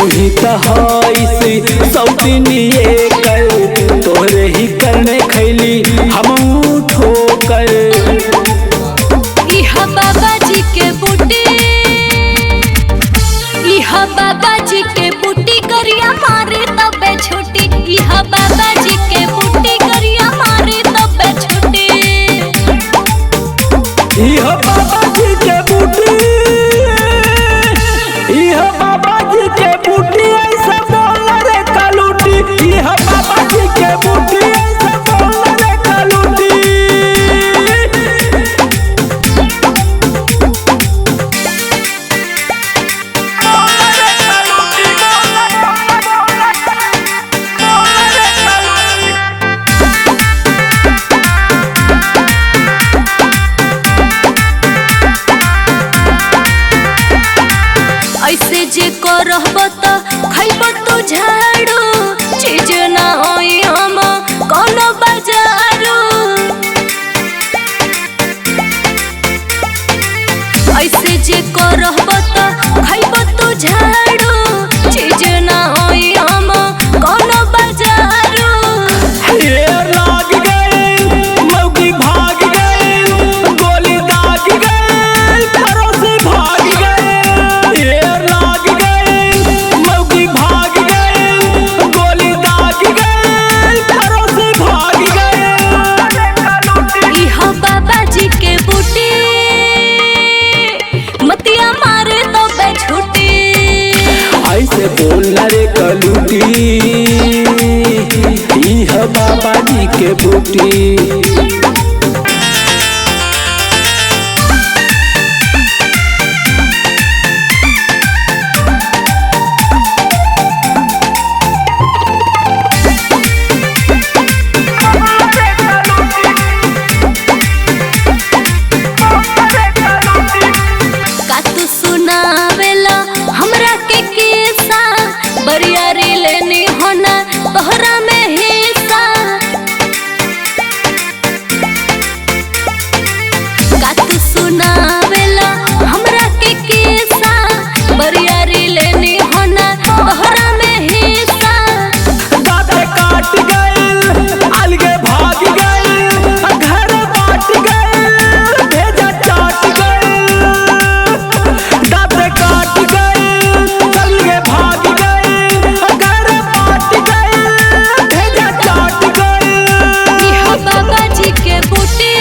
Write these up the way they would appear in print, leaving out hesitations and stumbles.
ही तहाइसी सौतनिए कर तोरे ही करने खैली हम ठोकर। इहा बाबा जी के बूटी, इहा बाबा जी के बूटी करिया मारे तबे छोटी। इहा बाबा जी के बूटी करिया मारे तबे छोटी। इहा बाबा जी के बूटी, इहा बाबा जी के बूटी ऐसा बोला रे कालूटी। इहा बाबा जी के बूटी ऐसा बोला रे कालूटी। ऐसे जे करहब त खैब तू झाड़ू। चीज ना होई हम कोनो बाजारू। ऐसे जे करहब त खैब तू झाड़ू। चीज ना होई हम कोनो बाजारू। ये लाग गई मौकी भाग गई गोली दाग गई घरों से भाग गई। ये लाग गई मौकी भाग गई गोली दाग गई घरों से भाग गई। इहा बाबा जी के बूटी मतिया मारे तो बेछूटी। ऐसे बोलना रे कलूटी। इहा बाबा जी के बूटी। का तू सुनावेला हमरा के किस्सा। बरियारी लेनी होना तोहरा में हिस्सा। का तू सुनावेला हमरा के किस्सा। बरियारी लेनी होना तोहरा में हिस्सा। दांते काट गइल अलगे भाग गइल घर बाट गइल भेजा चाट गइल। दांते काट गइल अलगे भाग गइल घर बाट गइल भेजा चाट गइल। इहा बाबा जी के बूटी,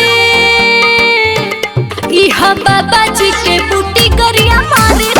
इहा बाबा जी के बूटी करिया मारे